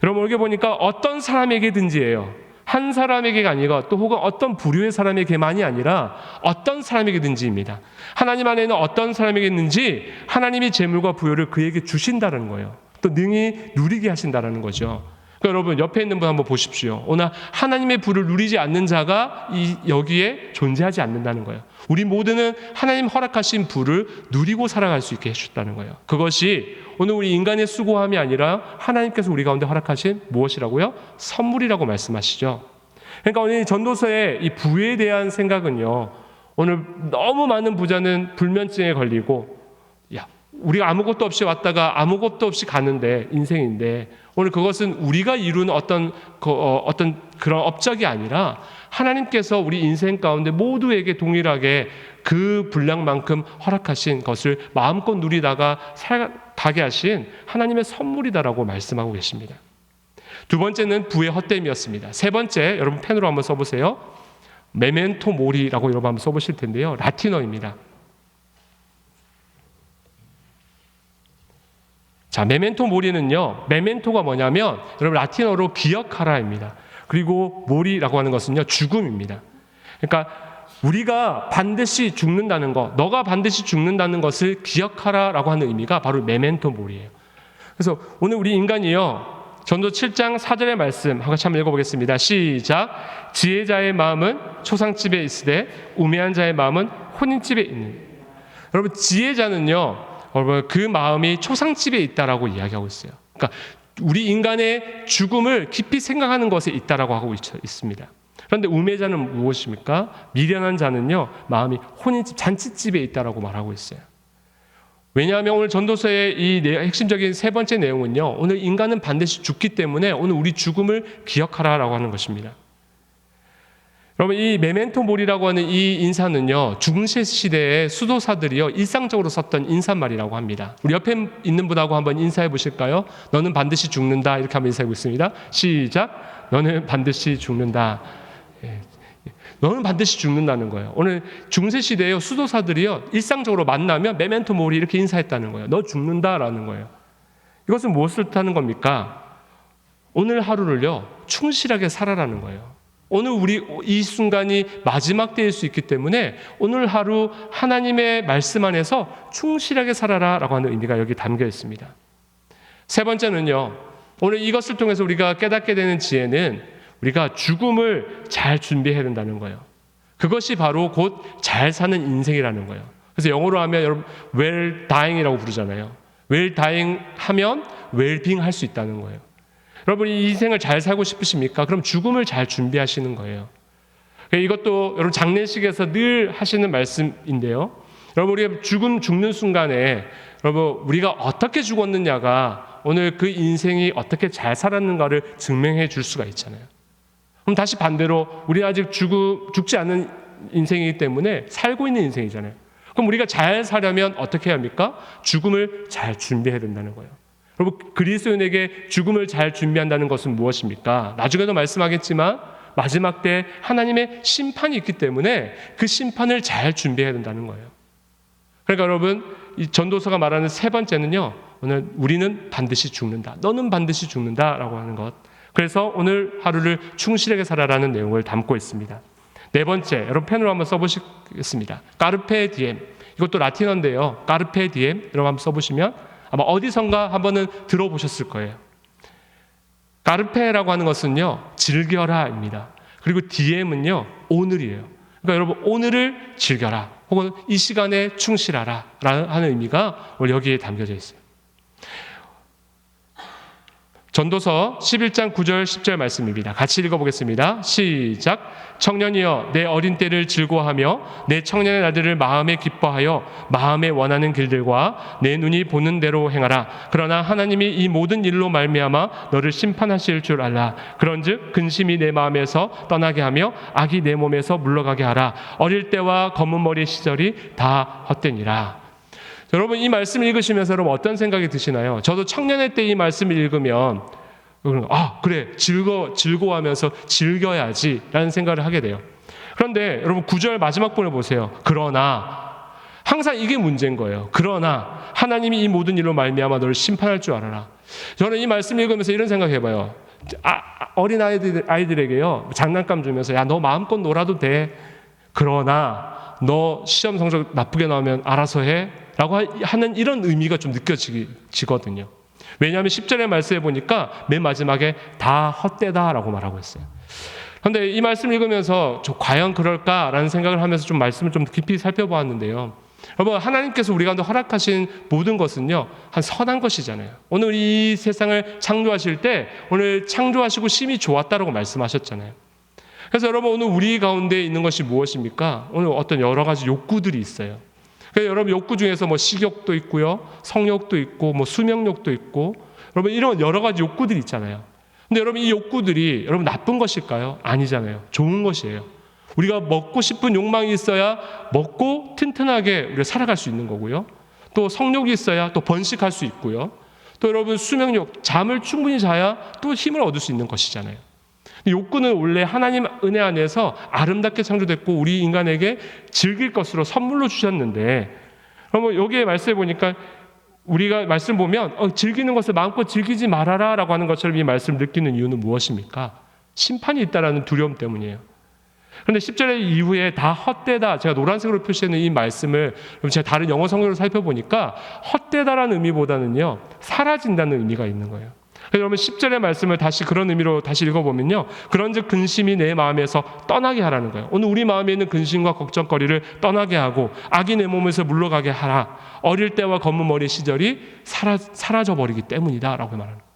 여러분, 여기 보니까 어떤 사람에게든지예요. 한 사람에게가 아니고 또 혹은 어떤 부류의 사람에게만이 아니라 어떤 사람에게든지입니다. 하나님 안에는 어떤 사람에게든지 하나님이 재물과 부요를 그에게 주신다는 거예요. 또 능히 누리게 하신다는 거죠. 그러니까 여러분, 옆에 있는 분 한번 보십시오. 오늘 하나님의 부를 누리지 않는 자가 여기에 존재하지 않는다는 거예요. 우리 모두는 하나님 허락하신 부를 누리고 살아갈 수 있게 해주셨다는 거예요. 그것이 오늘 우리 인간의 수고함이 아니라 하나님께서 우리 가운데 허락하신 무엇이라고요? 선물이라고 말씀하시죠. 그러니까 오늘 전도서의 이 부에 대한 생각은요, 오늘 너무 많은 부자는 불면증에 걸리고, 우리가 아무것도 없이 왔다가 아무것도 없이 가는데 인생인데, 오늘 그것은 우리가 이룬 어떤 그런 업적이 아니라 하나님께서 우리 인생 가운데 모두에게 동일하게 그 분량만큼 허락하신 것을 마음껏 누리다가 가게 하신 하나님의 선물이다라고 말씀하고 계십니다. 두 번째는 부의 헛됨이었습니다. 세 번째, 여러분 펜으로 한번 써보세요. 메멘토 모리라고 여러분 한번 써보실 텐데요. 라틴어입니다. 자, 메멘토 모리는요, 메멘토가 뭐냐면 여러분 라틴어로 기억하라입니다. 그리고 모리라고 하는 것은요, 죽음입니다. 그러니까 우리가 반드시 죽는다는 것, 너가 반드시 죽는다는 것을 기억하라라고 하는 의미가 바로 메멘토 모리예요. 그래서 오늘 우리 인간이요, 전도 7장 4절의 말씀 같이 한번 읽어보겠습니다. 시작. 지혜자의 마음은 초상집에 있으되 우매한 자의 마음은 혼인집에 있는. 여러분, 지혜자는요, 여러분 그 마음이 초상집에 있다라고 이야기하고 있어요. 그러니까 우리 인간의 죽음을 깊이 생각하는 것에 있다라고 하고 있습니다. 그런데 우매자는 무엇입니까? 미련한 자는요, 마음이 혼인집, 잔치집에 있다라고 말하고 있어요. 왜냐하면 오늘 전도서의 이 핵심적인 세 번째 내용은요, 오늘 인간은 반드시 죽기 때문에 오늘 우리 죽음을 기억하라라고 하는 것입니다. 여러분, 이 메멘토 모리라고 하는 이 인사는요, 중세 시대의 수도사들이요, 일상적으로 썼던 인사말이라고 합니다. 우리 옆에 있는 분하고 한번 인사해 보실까요? 너는 반드시 죽는다. 이렇게 한번 인사해 보겠습니다. 시작. 너는 반드시 죽는다. 너는 반드시 죽는다는 거예요. 오늘 중세 시대의 수도사들이요, 일상적으로 만나면 메멘토 모리 이렇게 인사했다는 거예요. 너 죽는다라는 거예요. 이것은 무엇을 뜻하는 겁니까? 오늘 하루를요, 충실하게 살아라는 거예요. 오늘 우리 이 순간이 마지막 때일 수 있기 때문에 오늘 하루 하나님의 말씀 안에서 충실하게 살아라라고 하는 의미가 여기 담겨 있습니다. 세 번째는요, 오늘 이것을 통해서 우리가 깨닫게 되는 지혜는 우리가 죽음을 잘 준비해야 된다는 거예요. 그것이 바로 곧 잘 사는 인생이라는 거예요. 그래서 영어로 하면 여러분 well dying이라고 부르잖아요. well dying 하면 well being 할 수 있다는 거예요. 여러분, 이 인생을 잘 살고 싶으십니까? 그럼 죽음을 잘 준비하시는 거예요. 이것도 여러분 장례식에서 늘 하시는 말씀인데요. 여러분, 우리가 죽는 순간에 여러분 우리가 어떻게 죽었느냐가 오늘 그 인생이 어떻게 잘 살았는가를 증명해 줄 수가 있잖아요. 그럼 다시 반대로 우리는 아직 죽지 않은 인생이기 때문에 살고 있는 인생이잖아요. 그럼 우리가 잘 살려면 어떻게 해야 합니까? 죽음을 잘 준비해야 된다는 거예요. 여러분, 그리스도인에게 죽음을 잘 준비한다는 것은 무엇입니까? 나중에도 말씀하겠지만 마지막 때 하나님의 심판이 있기 때문에 그 심판을 잘 준비해야 된다는 거예요. 그러니까 여러분, 이 전도서가 말하는 세 번째는요, 오늘 우리는 반드시 죽는다. 너는 반드시 죽는다라고 하는 것. 그래서 오늘 하루를 충실하게 살아라는 내용을 담고 있습니다. 네 번째, 여러분 펜으로 한번 써보시겠습니다. 까르페 디엠. 이것도 라틴어인데요. 까르페 디엠. 여러분 한번 써보시면 아마 어디선가 한번은 들어보셨을 거예요. 까르페라고 하는 것은요, 즐겨라입니다. 그리고 디엠은요, 오늘이에요. 그러니까 여러분, 오늘을 즐겨라. 혹은 이 시간에 충실하라. 라는 의미가 오늘 여기에 담겨져 있어요. 전도서 11장 9절 10절 말씀입니다. 같이 읽어보겠습니다. 시작. 청년이여 내 어린 때를 즐거워하며 내 청년의 날들을 마음에 기뻐하여 마음에 원하는 길들과 내 눈이 보는 대로 행하라. 그러나 하나님이 이 모든 일로 말미암아 너를 심판하실 줄 알라. 그런즉 근심이 내 마음에서 떠나게 하며 악이 내 몸에서 물러가게 하라. 어릴 때와 검은 머리 시절이 다 헛되니라. 여러분, 이 말씀을 읽으시면서 여러분 어떤 생각이 드시나요? 저도 청년의 때 이 말씀을 읽으면 그래, 즐거워하면서 즐겨야지라는 생각을 하게 돼요. 그런데 여러분 9절 마지막 부분을 보세요. 그러나 항상 이게 문제인 거예요. 그러나 하나님이 이 모든 일로 말미암아 너를 심판할 줄 알아라. 저는 이 말씀 읽으면서 이런 생각해봐요. 어린 아이들에게요 장난감 주면서 야, 너 마음껏 놀아도 돼. 그러나 너 시험 성적 나쁘게 나오면 알아서 해 라고 하는 이런 의미가 좀 느껴지거든요. 왜냐하면 10절의 말씀에 보니까 맨 마지막에 다 헛되다라고 말하고 있어요. 그런데 이 말씀을 읽으면서 과연 그럴까라는 생각을 하면서 좀 말씀을 좀 깊이 살펴보았는데요. 여러분, 하나님께서 우리 가운데 허락하신 모든 것은요 한 선한 것이잖아요. 오늘 이 세상을 창조하실 때 오늘 창조하시고 심히 좋았다라고 말씀하셨잖아요. 그래서 여러분, 오늘 우리 가운데 있는 것이 무엇입니까? 오늘 어떤 여러 가지 욕구들이 있어요. 그래서 여러분, 욕구 중에서 뭐 식욕도 있고요, 성욕도 있고, 뭐 수명욕도 있고, 여러분 이런 여러 가지 욕구들이 있잖아요. 근데 여러분, 이 욕구들이 여러분 나쁜 것일까요? 아니잖아요. 좋은 것이에요. 우리가 먹고 싶은 욕망이 있어야 먹고 튼튼하게 우리가 살아갈 수 있는 거고요. 또 성욕이 있어야 또 번식할 수 있고요. 또 여러분 수명욕, 잠을 충분히 자야 또 힘을 얻을 수 있는 것이잖아요. 욕구는 원래 하나님 은혜 안에서 아름답게 창조됐고 우리 인간에게 즐길 것으로 선물로 주셨는데, 그럼 여기에 말씀해 보니까 우리가 말씀 보면 즐기는 것을 마음껏 즐기지 말아라 라고 하는 것처럼 이 말씀을 느끼는 이유는 무엇입니까? 심판이 있다라는 두려움 때문이에요. 그런데 10절의 이후에 다 헛되다, 제가 노란색으로 표시하는 이 말씀을 제가 다른 영어 성경을 살펴보니까 헛되다라는 의미보다는요 사라진다는 의미가 있는 거예요. 그래서 여러분 10절의 말씀을 다시 그런 의미로 다시 읽어보면요, 그런즉 근심이 내 마음에서 떠나게 하라는 거예요. 오늘 우리 마음에 있는 근심과 걱정거리를 떠나게 하고 악이 내 몸에서 물러가게 하라. 어릴 때와 검은 머리 시절이 사라져버리기 때문이다 라고 말하는 거예요.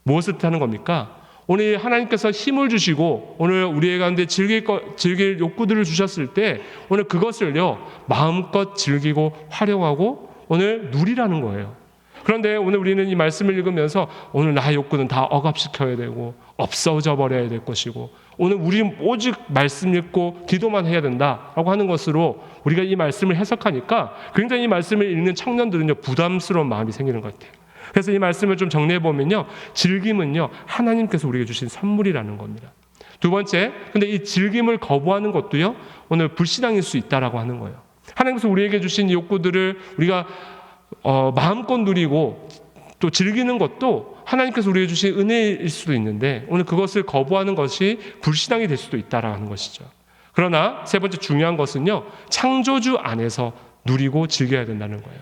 무엇을 뜻하는 겁니까? 오늘 하나님께서 힘을 주시고 오늘 우리의 가운데 즐길 욕구들을 주셨을 때 오늘 그것을요 마음껏 즐기고 활용하고 오늘 누리라는 거예요. 그런데 오늘 우리는 이 말씀을 읽으면서 오늘 나의 욕구는 다 억압시켜야 되고 없어져 버려야 될 것이고 오늘 우리 오직 말씀 읽고 기도만 해야 된다라고 하는 것으로 우리가 이 말씀을 해석하니까 굉장히 이 말씀을 읽는 청년들은요 부담스러운 마음이 생기는 것 같아요. 그래서 이 말씀을 좀 정리해 보면요, 즐김은요 하나님께서 우리에게 주신 선물이라는 겁니다. 두 번째, 근데 이 즐김을 거부하는 것도요 오늘 불신앙일 수 있다라고 하는 거예요. 하나님께서 우리에게 주신 이 욕구들을 우리가 마음껏 누리고 또 즐기는 것도 하나님께서 우리에게 주신 은혜일 수도 있는데 오늘 그것을 거부하는 것이 불신앙이 될 수도 있다라는 것이죠. 그러나 세 번째 중요한 것은요, 창조주 안에서 누리고 즐겨야 된다는 거예요.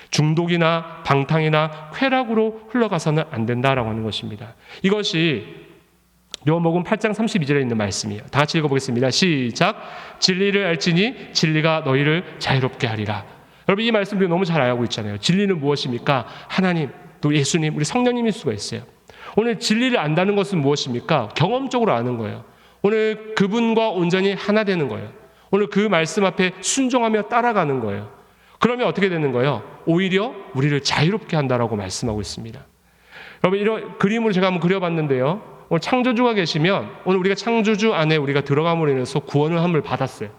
중독이나 방탕이나 쾌락으로 흘러가서는 안 된다라고 하는 것입니다. 이것이 요한복음 8장 32절에 있는 말씀이에요. 다 같이 읽어보겠습니다. 시작. 진리를 알지니 진리가 너희를 자유롭게 하리라. 여러분 이 말씀을 너무 잘 알고 있잖아요. 진리는 무엇입니까? 하나님, 또 예수님, 우리 성령님일 수가 있어요. 오늘 진리를 안다는 것은 무엇입니까? 경험적으로 아는 거예요. 오늘 그분과 온전히 하나 되는 거예요. 오늘 그 말씀 앞에 순종하며 따라가는 거예요. 그러면 어떻게 되는 거예요? 오히려 우리를 자유롭게 한다라고 말씀하고 있습니다. 여러분 이런 그림으로 제가 한번 그려봤는데요. 오늘 창조주가 계시면 오늘 우리가 창조주 안에 우리가 들어감으로 인해서 구원을 함을 받았어요.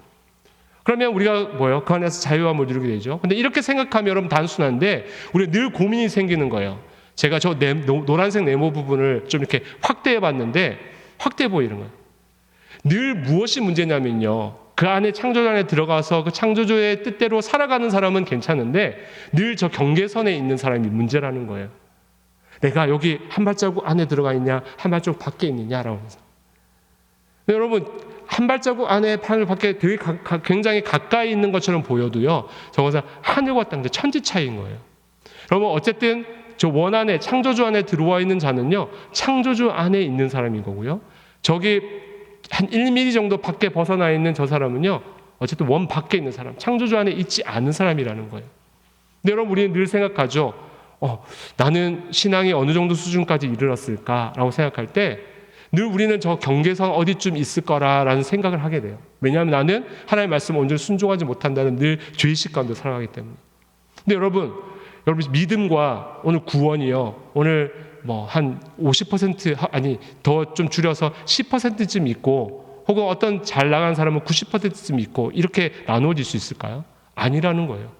그러면 우리가 뭐예요? 그 안에서 자유함을 누리게 되죠. 근데 이렇게 생각하면 여러분 단순한데 우리가 늘 고민이 생기는 거예요. 제가 저 노란색 네모 부분을 좀 이렇게 확대해 봤는데 확대해 보이는 거예요. 늘 무엇이 문제냐면요, 그 안에 창조주 안에 들어가서 그 창조주의 뜻대로 살아가는 사람은 괜찮은데 늘 저 경계선에 있는 사람이 문제라는 거예요. 내가 여기 한 발자국 안에 들어가 있냐 한 발자국 밖에 있느냐라고 해서. 여러분 한 발자국 안에 하늘 밖에 되게 굉장히 가까이 있는 것처럼 보여도요, 저것은 하늘과 땅 천지 차이인 거예요. 여러분 어쨌든 저 원 안에 창조주 안에 들어와 있는 자는요 창조주 안에 있는 사람인 거고요, 저기 한 1mm 정도 밖에 벗어나 있는 저 사람은요 어쨌든 원 밖에 있는 사람, 창조주 안에 있지 않은 사람이라는 거예요. 근데 여러분 우리는 늘 생각하죠. 나는 신앙이 어느 정도 수준까지 이르렀을까라고 생각할 때 늘 우리는 저 경계선 어디쯤 있을 거라라는 생각을 하게 돼요. 왜냐하면 나는 하나님의 말씀을 온전히 순종하지 못한다는 늘 죄의식 가운데 살아가기 때문에. 근데 여러분 믿음과 오늘 구원이요, 오늘 뭐 한 50% 아니 더 좀 줄여서 10%쯤 있고 혹은 어떤 잘 나가는 사람은 90%쯤 있고 이렇게 나누어질 수 있을까요? 아니라는 거예요.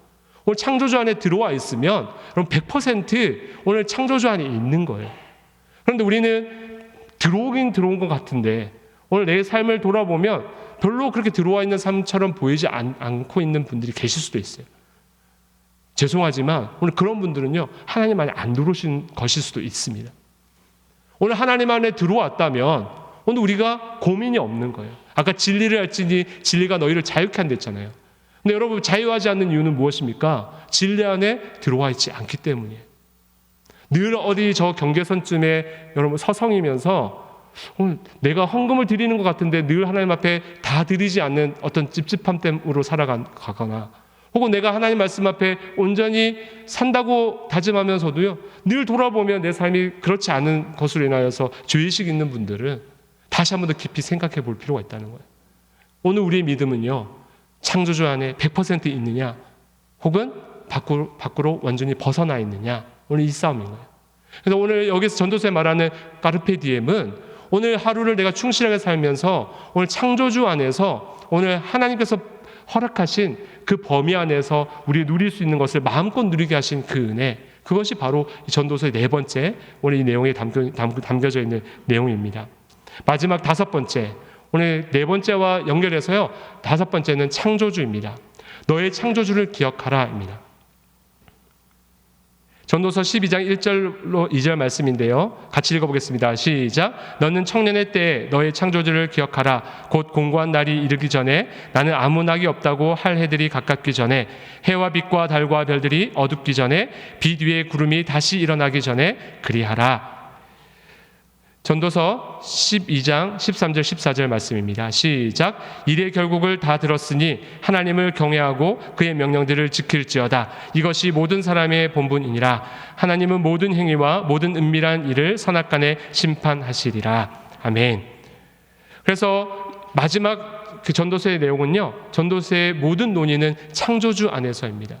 오늘 창조주 안에 들어와 있으면 그럼 100% 오늘 창조주 안에 있는 거예요. 그런데 우리는 들어오긴 들어온 것 같은데 오늘 내 삶을 돌아보면 별로 그렇게 들어와 있는 삶처럼 보이지 않고 있는 분들이 계실 수도 있어요. 죄송하지만 오늘 그런 분들은요, 하나님 안에 안 들어오신 것일 수도 있습니다. 오늘 하나님 안에 들어왔다면 오늘 우리가 고민이 없는 거예요. 아까 진리를 알지니 진리가 너희를 자유케 한다 했잖아요. 근데 여러분, 자유하지 않는 이유는 무엇입니까? 진리 안에 들어와 있지 않기 때문이에요. 늘 어디 저 경계선쯤에 여러분 서성이면서 오늘 내가 헌금을 드리는 것 같은데 늘 하나님 앞에 다 드리지 않는 어떤 찝찝함 때문에 살아가거나, 혹은 내가 하나님 말씀 앞에 온전히 산다고 다짐하면서도요, 늘 돌아보면 내 삶이 그렇지 않은 것으로 인하여서 죄의식 있는 분들은 다시 한 번 더 깊이 생각해 볼 필요가 있다는 거예요. 오늘 우리의 믿음은요, 창조주 안에 100% 있느냐, 혹은 밖으로 완전히 벗어나 있느냐, 오늘 이 싸움인 거예요. 그래서 오늘 여기서 전도서에 말하는 까르페 디엠은 오늘 하루를 내가 충실하게 살면서 오늘 창조주 안에서 오늘 하나님께서 허락하신 그 범위 안에서 우리 누릴 수 있는 것을 마음껏 누리게 하신 그 은혜, 그것이 바로 전도서의 네 번째 오늘 이 내용에 담겨져 있는 내용입니다. 마지막 다섯 번째, 오늘 네 번째와 연결해서요, 다섯 번째는 창조주입니다. 너의 창조주를 기억하라입니다. 전도서 12장 1절로 2절 말씀인데요, 같이 읽어보겠습니다. 시작. 너는 청년의 때에 너의 창조주를 기억하라. 곧 공고한 날이 이르기 전에, 나는 아무 낙이 없다고 할 해들이 가깝기 전에, 해와 빛과 달과 별들이 어둡기 전에, 빛 위에 구름이 다시 일어나기 전에 그리하라. 전도서 12장 13절 14절 말씀입니다. 시작. 일의 결국을 다 들었으니 하나님을 경외하고 그의 명령들을 지킬지어다. 이것이 모든 사람의 본분이니라. 하나님은 모든 행위와 모든 은밀한 일을 선악간에 심판하시리라. 아멘. 그래서 마지막 그 전도서의 내용은요, 전도서의 모든 논의는 창조주 안에서입니다.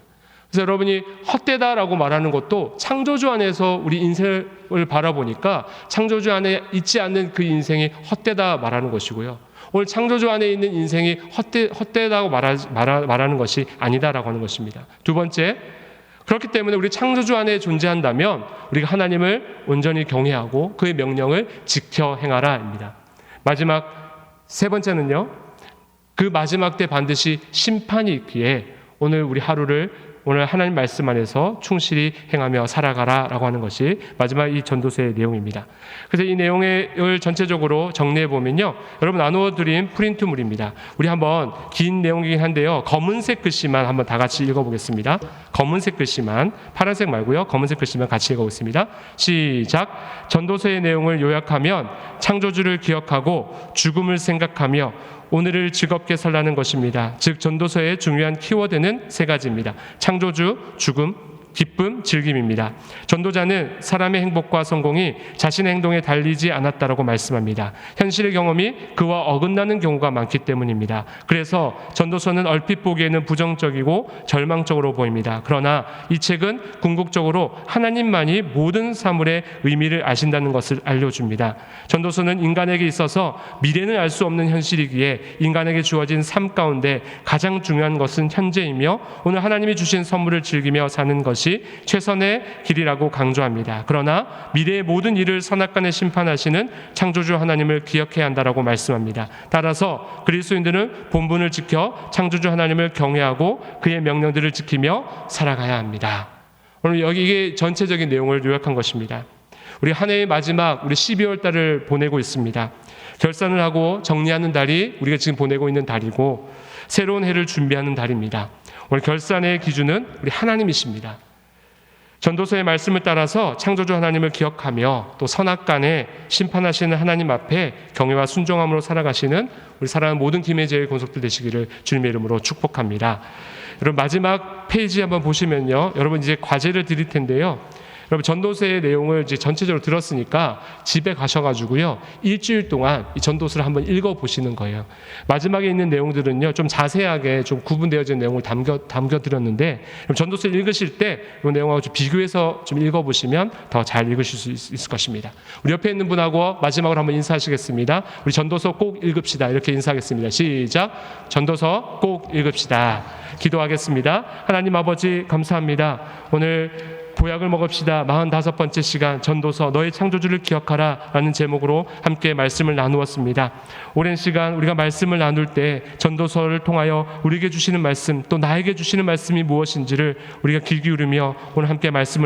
그래서 여러분이 헛되다라고 말하는 것도 창조주 안에서 우리 인생을 바라보니까 창조주 안에 있지 않는 그 인생이 헛되다 말하는 것이고요, 오늘 창조주 안에 있는 인생이 헛되다고 말하는 것이 아니다라고 하는 것입니다. 두 번째, 그렇기 때문에 우리 창조주 안에 존재한다면 우리가 하나님을 온전히 경외하고 그의 명령을 지켜 행하라입니다. 마지막 세 번째는요, 그 마지막 때 반드시 심판이 있기에 오늘 우리 하루를 오늘 하나님 말씀 안에서 충실히 행하며 살아가라라고 하는 것이 마지막 이 전도서의 내용입니다. 그래서 이 내용을 전체적으로 정리해 보면요, 여러분 나누어드린 프린트물입니다. 우리 한번 긴 내용이긴 한데요, 검은색 글씨만 한번 다 같이 읽어보겠습니다. 검은색 글씨만, 파란색 말고요, 검은색 글씨만 같이 읽어보겠습니다. 시작. 전도서의 내용을 요약하면 창조주를 기억하고 죽음을 생각하며 오늘을 즐겁게 살라는 것입니다. 즉 전도서의 중요한 키워드는 세 가지입니다. 창조주, 죽음, 기쁨, 즐김입니다. 전도자는 사람의 행복과 성공이 자신의 행동에 달리지 않았다라고 말씀합니다. 현실의 경험이 그와 어긋나는 경우가 많기 때문입니다. 그래서 전도서는 얼핏 보기에는 부정적이고 절망적으로 보입니다. 그러나 이 책은 궁극적으로 하나님만이 모든 사물의 의미를 아신다는 것을 알려줍니다. 전도서는 인간에게 있어서 미래는 알 수 없는 현실이기에 인간에게 주어진 삶 가운데 가장 중요한 것은 현재이며 오늘 하나님이 주신 선물을 즐기며 사는 것이 최선의 길이라고 강조합니다. 그러나 미래의 모든 일을 선악간에 심판하시는 창조주 하나님을 기억해야 한다라고 말씀합니다. 따라서 그리스도인들은 본분을 지켜 창조주 하나님을 경외하고 그의 명령들을 지키며 살아가야 합니다. 오늘 여기 이게 전체적인 내용을 요약한 것입니다. 우리 한 해의 마지막 우리 12월 달을 보내고 있습니다. 결산을 하고 정리하는 달이 우리가 지금 보내고 있는 달이고 새로운 해를 준비하는 달입니다. 오늘 결산의 기준은 우리 하나님이십니다. 전도서의 말씀을 따라서 창조주 하나님을 기억하며 또 선악간에 심판하시는 하나님 앞에 경외와 순종함으로 살아가시는 우리 사랑하는 모든 김혜재의 권속들 되시기를 주님의 이름으로 축복합니다. 여러분 마지막 페이지 한번 보시면요, 여러분 이제 과제를 드릴 텐데요, 여러분 전도서의 내용을 이제 전체적으로 들었으니까 집에 가셔가지고요, 일주일 동안 이 전도서를 한번 읽어보시는 거예요. 마지막에 있는 내용들은요 좀 자세하게 좀 구분되어진 내용을 담겨드렸는데, 전도서를 읽으실 때 이 내용하고 좀 비교해서 좀 읽어보시면 더 잘 읽으실 수 있을 것입니다. 우리 옆에 있는 분하고 마지막으로 한번 인사하시겠습니다. 우리 전도서 꼭 읽읍시다, 이렇게 인사하겠습니다. 시작. 전도서 꼭 읽읍시다. 기도하겠습니다. 하나님 아버지 감사합니다. 오늘 보약을 먹읍시다 45번째 시간 전도서 너의 창조주를 기억하라 라는 제목으로 함께 말씀을 나누었습니다. 오랜 시간 우리가 말씀을 나눌 때 전도서를 통하여 우리에게 주시는 말씀 또 나에게 주시는 말씀이 무엇인지를 우리가 귀 기울이며 오늘 함께 말씀을